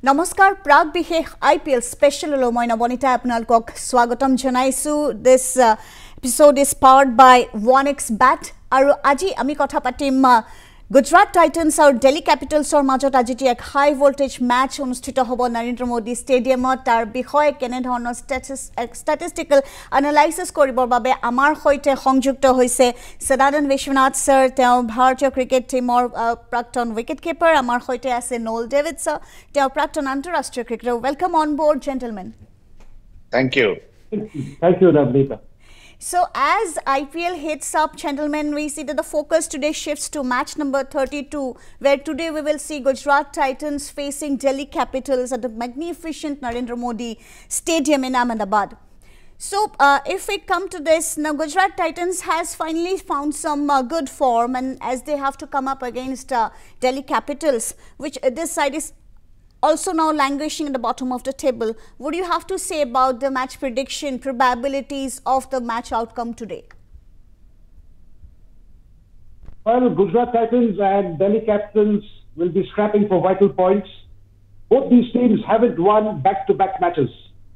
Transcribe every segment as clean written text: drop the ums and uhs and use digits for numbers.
Namaskar, Prag Bixekh IPL special moi Nabonita apnalok swagatam janaisu. This episode is powered by 1x bat. Aru aji ami kotha patim Gujarat Titans or Delhi Capitals or majot ajiti ek high voltage match onusthito hobo Narendra Modi Stadium tar bishoye kene dhoroner statistical analysis koribor babe amar hoite sonjukto hoise Sadanand Vishwanath sir teo Bharatiya cricket team or prakton wicket keeper amar hoite ase Noel David sir teo prakton antarashtriya cricketer. Welcome on board, gentlemen. Thank you. Thank you, Navneeta. So as IPL hits up, gentlemen, we see that the focus today shifts to match number 32, where today we will see Gujarat Titans facing Delhi Capitals at the magnificent Narendra Modi Stadium in Ahmedabad. So if we come to this, now Gujarat Titans has finally found some good form, and as they have to come up against Delhi Capitals, which this side is also now languishing at the bottom of the table. What do you have to say about the match prediction, probabilities of the match outcome today? Well, Gujarat Titans and Delhi Capitals will be scrapping for vital points. Both these teams haven't won back-to-back matches.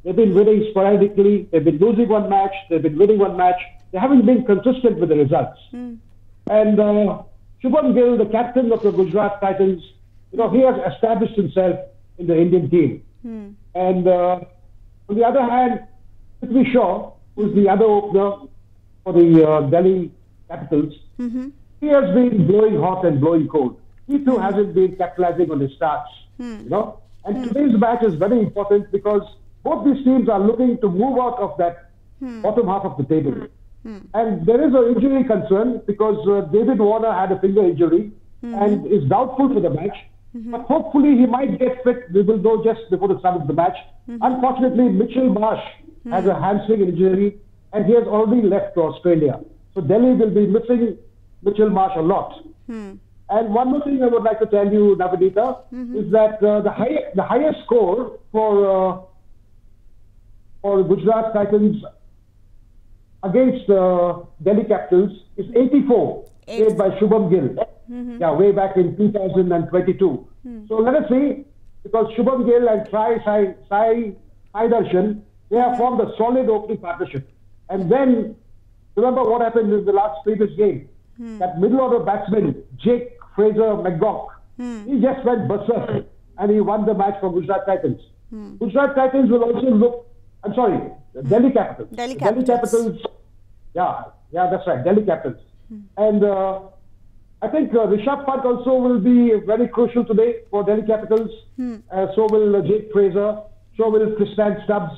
They've been winning sporadically. They've been losing one match. They've been winning one match. They haven't been consistent with the results. And Shubham Gill, the captain of the Gujarat Titans, he has established himself in the Indian team. And on the other hand, Prithvi Shaw, who's the other opener for the Delhi Capitals, he has been blowing hot and blowing cold. He too hasn't been capitalizing on his starts. And today's match is very important because both these teams are looking to move out of that bottom half of the table. And there is an injury concern because David Warner had a finger injury and is doubtful for the match. But hopefully he might get fit. We will know just before the start of the match. Unfortunately, Mitchell Marsh has a hamstring injury and he has already left to Australia. So Delhi will be missing Mitchell Marsh a lot. And one more thing I would like to tell you, Navneeta, is that the highest score for Gujarat Titans against Delhi Capitals is 84, made by Shubham Gill. Yeah, way back in 2022. So let us see, because Shubham Gill and Sai Darshan, they have formed a solid opening partnership. And then, remember what happened in the last previous game? That middle order batsman, Jake Fraser-McGough, he just went berserk and he won the match for Gujarat Titans. Gujarat Titans will also look, Delhi Capitals. Delhi Capitals. Yeah, that's right, Delhi Capitals. And I think Rishabh Pant also will be very crucial today for Delhi Capitals. So will Jake Fraser. So will Tristan Stubbs.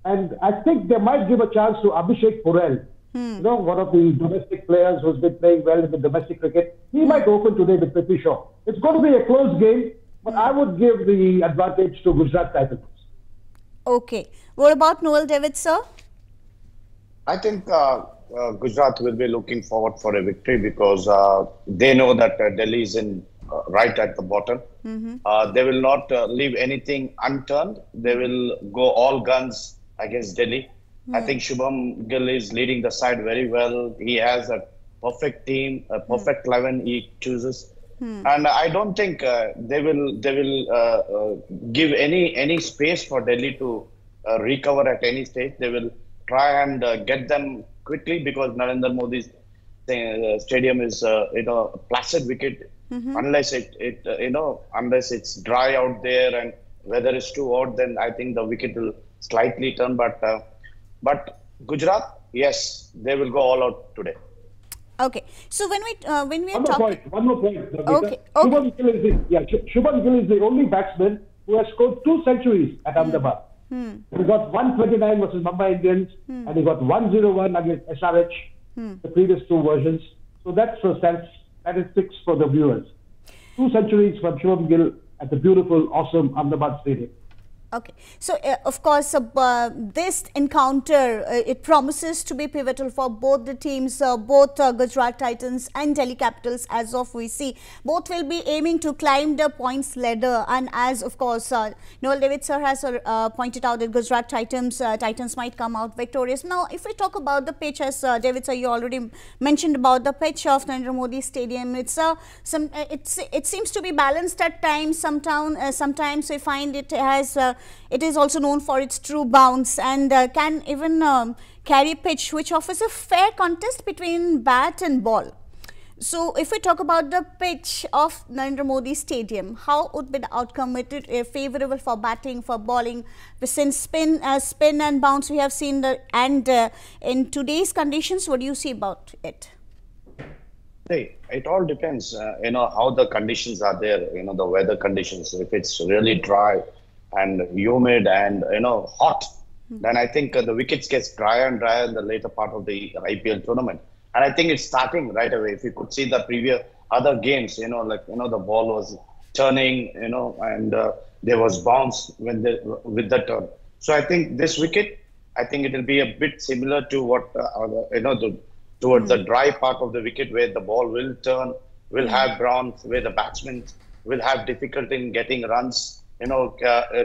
And I think they might give a chance to Abhishek Porel. One of the domestic players who's been playing well in the domestic cricket. He might open today with Prithvi Shaw. It's going to be a close game, but I would give the advantage to Gujarat Titans. Okay. What about Noel David, sir? I think Gujarat will be looking forward for a victory because they know that Delhi is in right at the bottom. They will not leave anything unturned. They will go all guns against Delhi. I think Shubham Gill is leading the side very well. He has a perfect team, a perfect 11 he chooses. And I don't think they will give any space for Delhi to recover at any stage. They will try and get them quickly because Narendra Modi's stadium is a placid wicket. Unless unless it's dry out there and weather is too hot, then I think the wicket will slightly turn. But Gujarat, yes, they will go all out today. Okay, so when we are talking, one more point. Okay. Shubham Gill is the only batsman who has scored 2 centuries at Ahmedabad. He got 129 versus Mumbai Indians, and he got 101 against SRH, the previous 2 versions. So that's statistics for the viewers. 2 centuries from Shubham Gill at the beautiful, awesome Ahmedabad Stadium. Okay, so of course this encounter it promises to be pivotal for both the teams, both Gujarat Titans and Delhi Capitals. As of we see, both will be aiming to climb the points ladder, and as of course Noel David sir has pointed out that Gujarat Titans might come out victorious. Now, if we talk about the pitch, as David sir you already mentioned about the pitch of Narendra Modi Stadium, it seems to be balanced at times. Sometimes we find it has. It is also known for its true bounce and can even carry pitch, which offers a fair contest between bat and ball. So, if we talk about the pitch of Narendra Modi Stadium, how would be the outcome? Is it favorable for batting, for bowling? Since spin and bounce, we have seen in today's conditions, what do you see about it? Hey, it all depends, how the conditions are there, the weather conditions. If it's really dry and humid and, hot, then I think the wickets gets drier and drier in the later part of the IPL tournament. And I think it's starting right away. If you could see the previous other games, the ball was turning, and there was bounce with the turn. So I think this wicket, I think it will be a bit similar to what, towards the dry part of the wicket where the ball will turn, will have bounce, where the batsmen will have difficulty in getting runs,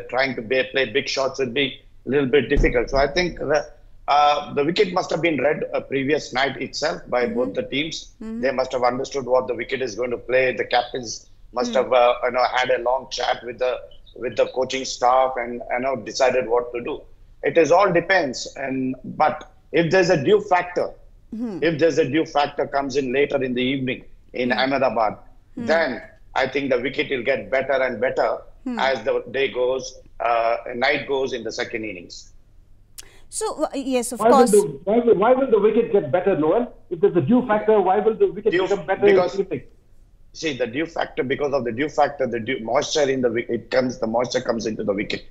trying to play big shots will be a little bit difficult. So I think the wicket must have been read a previous night itself by both the teams. They must have understood what the wicket is going to play. The captains must have had a long chat with the coaching staff and decided what to do. It is all depends. But if there's a due factor, if there's a due factor comes in later in the evening in Ahmedabad, then I think the wicket will get better and better as the night goes in the second innings. So, yes, of course. Why will the wicket get better, Noel? If there's a due factor, why will the wicket become better in the evening? See, the dew factor, because of the dew factor, moisture in the wicket the moisture comes into the wicket.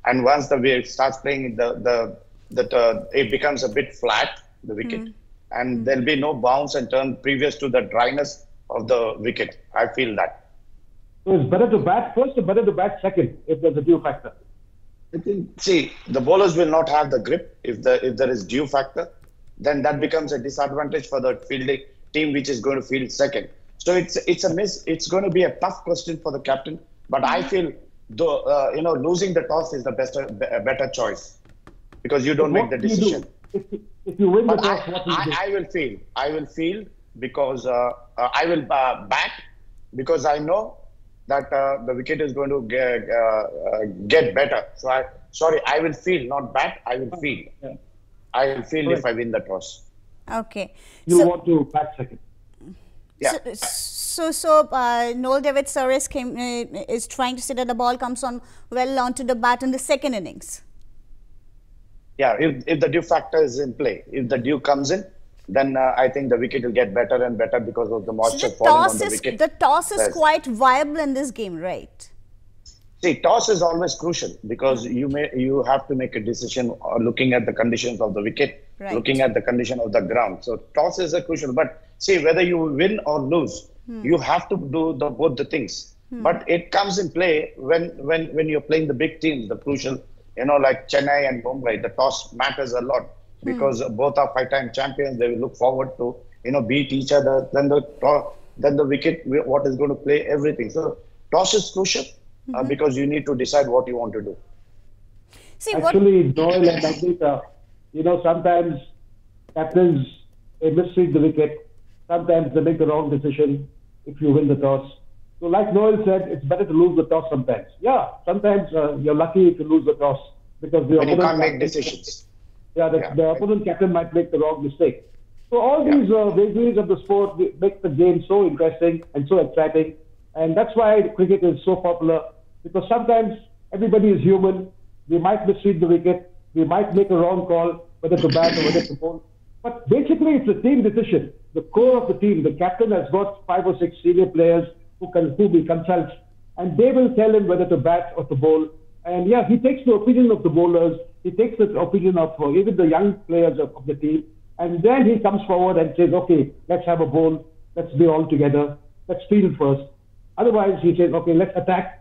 And once the wicket starts playing, it becomes a bit flat, the wicket. And there'll be no bounce and turn previous to the dryness of the wicket. I feel that. So it's better to bat first or better to bat second if there's a dew factor? I think, see, the bowlers will not have the grip if there is dew factor. Then that becomes a disadvantage for the fielding team which is going to field second. So it's going to be a tough question for the captain. But I feel losing the toss is a better choice because you don't make the decision. If you win the toss, what will you do? I will field because I will bat because I know that the wicket is going to get better. So I will field, not bat. I will field. Yeah. I will field if I win the toss. Okay. You want to bat second. Yeah. So Noel David Suarez is trying to say that the ball comes on well onto the bat in the second innings. Yeah, if the dew factor is in play, if the dew comes in, then I think the wicket will get better and better because of the moisture falling on the wicket. The toss is quite viable in this game, right? See, toss is always crucial because you have to make a decision looking at the conditions of the wicket, looking at the condition of the ground. So toss is a crucial. But see, whether you win or lose, you have to do both the things. But it comes in play when you're playing the big teams, the crucial, like Chennai and Mumbai. The toss matters a lot because both are 5-time champions. They will look forward to beat each other. Then the wicket, what is going to play everything. So toss is crucial. Because you need to decide what you want to do. Actually, Noel and I think, sometimes captains misread the wicket. Sometimes they make the wrong decision if you win the toss. So like Noel said, it's better to lose the toss sometimes. Yeah, sometimes you're lucky if you lose the toss because the opponent can't make decisions. The opponent captain might make the wrong mistake. So all these vagaries of the sport make the game so interesting and so exciting. And that's why cricket is so popular, because sometimes everybody is human. We might misread the wicket. We might make a wrong call, whether to bat or whether to bowl. But basically, it's a team decision. The core of the team, the captain has got 5 or 6 senior players who he consults, and they will tell him whether to bat or to bowl. And yeah, he takes the opinion of the bowlers. He takes the opinion of even the young players of the team. And then he comes forward and says, okay, let's have a bowl. Let's be all together. Let's field first. Otherwise, he says, okay, let's attack.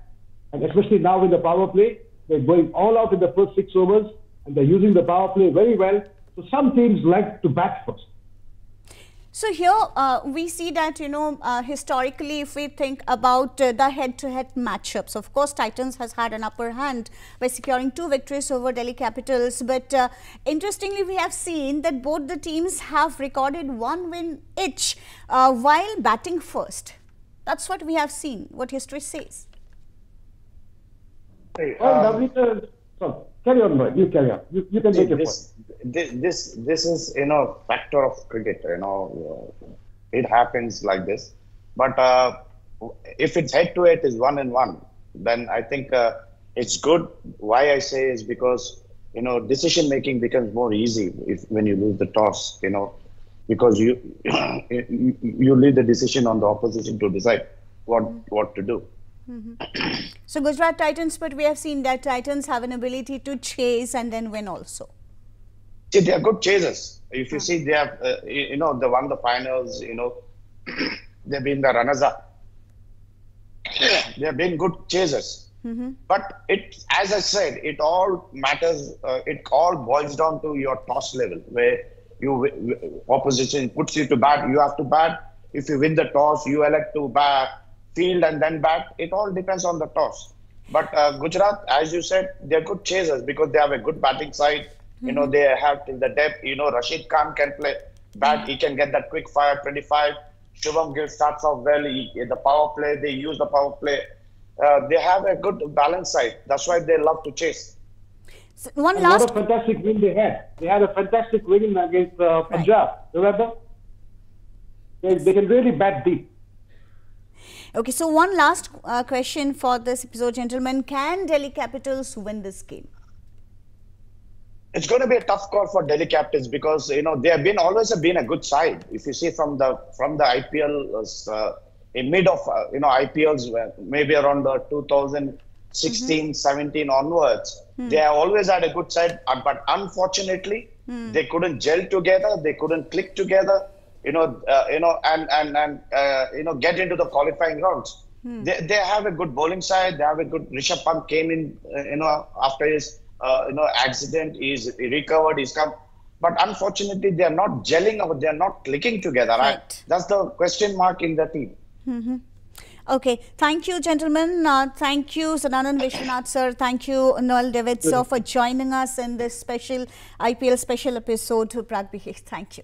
And especially now in the power play, They're going all out in the first 6 overs, and they're using the power play very well. So some teams like to bat first. So here we see that, historically, if we think about the head-to-head matchups, of course, Titans has had an upper hand by securing 2 victories over Delhi Capitals. But interestingly, we have seen that both the teams have recorded 1 win each while batting first. That's what we have seen, what history says. Carry on, Noel. You carry on. You can take your point. This is factor of cricket. It happens like this. But if it's head to head is 1-1, then I think it's good. Why I say is because decision making becomes more easy when you lose the toss. Because you leave the decision on the opposition to decide what to do. So Gujarat Titans, but we have seen that Titans have an ability to chase and then win also. See, they are good chasers. If you see, they have, they won the finals. They've been the runners-up. They have been good chasers. But as I said, it all matters. It all boils down to your toss level, where opposition puts you to bat. You have to bat. If you win the toss, you elect to bat. Field and then bat. It all depends on the toss. But Gujarat, as you said, they're good chasers because they have a good batting side. They have till the depth. Rashid Khan can play bat. He can get that quick fire 25. Shubham Gill starts off well. The power play, they use the power play. They have a good balance side. That's why they love to chase. So What a fantastic win they had. They had a fantastic win against Punjab. Remember? They can really bat deep. Okay, so one last question for this episode, gentlemen. Can Delhi Capitals win this game? It's going to be a tough call for Delhi Capitals because they have always been a good side. If you see from the IPL, in mid of IPLs, maybe around the 2016, 17 onwards, they have always had a good side. But unfortunately, they couldn't gel together. They couldn't click together. And get into the qualifying rounds. They have a good bowling side. They have a good. Rishabh Pant came in, after his accident. He recovered. He's come, but unfortunately, they are not gelling or they are not clicking together. Right. That's the question mark in the team. Okay, thank you, gentlemen. Thank you, Sadanand Vishwanath, sir. Thank you, Noel David, sir, for joining us in this special IPL special episode to Prag. Thank you.